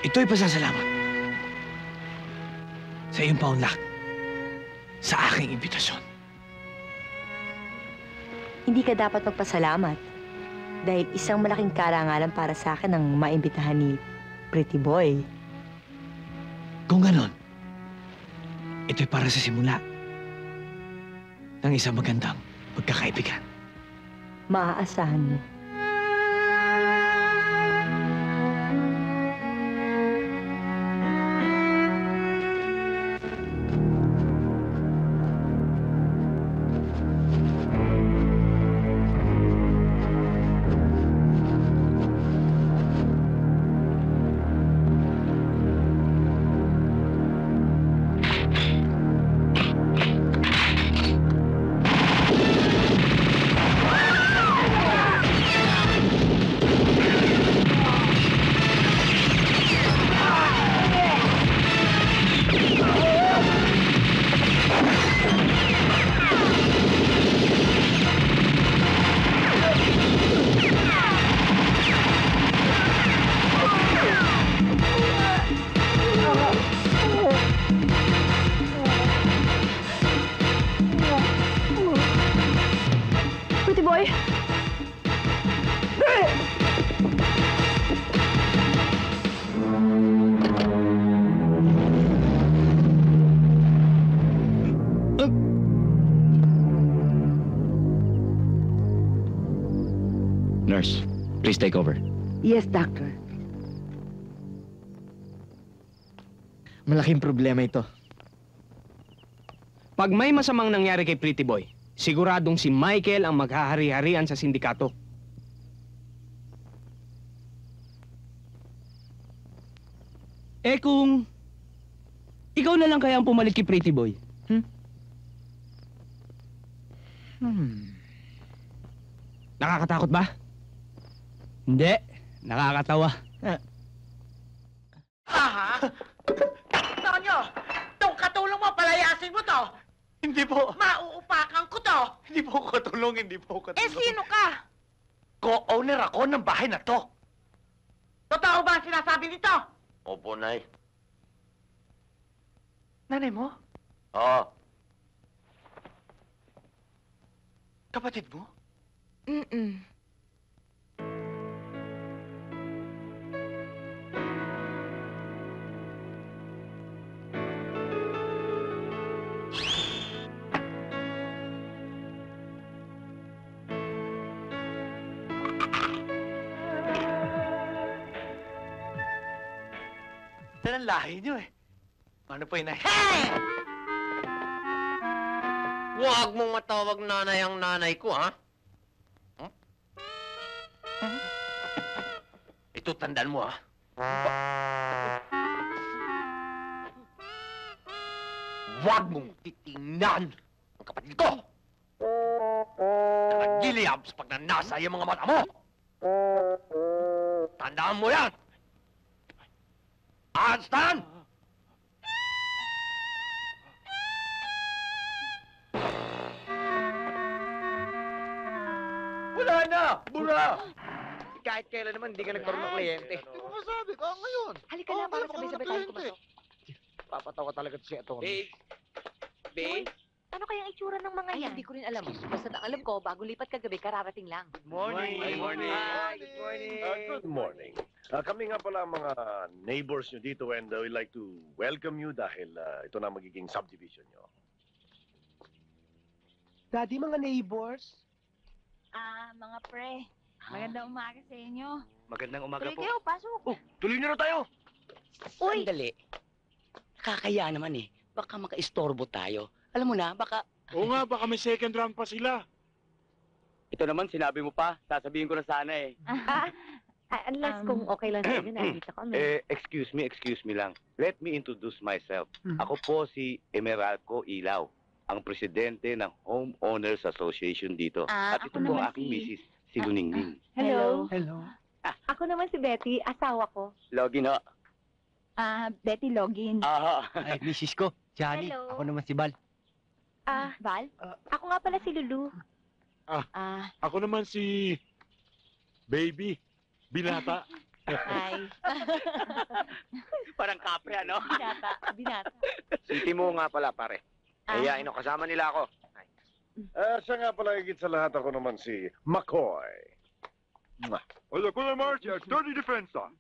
Ito'y pasasalamat sa iyong paunlak sa aking imbitasyon. Hindi ka dapat magpasalamat dahil isang malaking karangalan para sa akin ang maimbitahan ni Pretty Boy. Kung ganon, ito'y para sa simula ng isang magandang pagkakaibigan. Maaasahan mo. Nurse, please take over. Yes, doctor. Malaking problema ito. Pag may masamang nangyari kay Pretty Boy, siguradong si Michael ang maghahari-harian sa sindikato. Eh kung ikaw na lang kaya ang pumalit kay Pretty Boy? Nakakatakot ba? Hindi. Nakakatawa. Aha! Tonyo! Itong katulong mo, palayasin mo to! Hindi po. Mauupakan ko to! Hindi po ako katulong, hindi po ako katulong. Eh, sino ka? Co-owner ako ng bahay na to. Totoo ba ang sinasabi nito? Opo, Nay. Nanay mo? Oo. Kapatid mo? Yan ang lahi niyo eh. Ano po yun, Nay? Hey! Huwag mong matawag nanay ang nanay ko, ha? Ito, tandaan mo, ha? Huwag mong titingnan ang kapatid ko! Nakagiliyab sa pagnanasa yung mga mata mo! Tandaan mo yan! Understand? Wala na! Bura! Kahit kailan naman, hindi ka nagkaroon ng kliyente. Hindi mo masabi ka ngayon. Halika na, para sabay-sabay tayo kumaso. Papatawa talaga si Atty. Babe? Ano kayang itsura ng mga yan? Hindi ko rin alam. Basta ang alam ko, bago lipat kagabi, kararating lang. Good morning. Good morning. Hi, good morning. Good morning. Kami nga pala ang mga neighbors nyo dito and we'd like to welcome you dahil ito na magiging subdivision nyo. Daddy, mga neighbors. Mga pre. Magandang umaga sa inyo. Magandang umaga Tuloy po. kayo, pasok. Oh, tuloy na tayo! Uy! Sandali. Nakakaya naman eh. Baka makaistorbo tayo. Alam mo na, baka... Oo nga, baka may second round pa sila. Ito naman, sinabi mo pa. Sasabihin ko na sana eh. Unless kung okay lang sa inyo, nakita ko. Excuse me lang. Let me introduce myself. Ako po si Emeralco Ilaw, ang presidente ng Homeowners Association dito. At ito po ang aking misis, si Luningning. Hello. Hello. Ako naman si Betty, asawa ko. Login ho. Betty Login. Ay, misis ko, Johnny. Hello. Ako naman si Bal. Val? Ako nga pala si Lulu. Ako naman si Baby, binata. Hi. Parang kapre, ano? Binata. Si Timo nga pala, pare. Kaya kasama nila ako. Siya nga pala higit sa lahat ako naman si McCoy. Hola, Kuya Marcia, 30 defensa.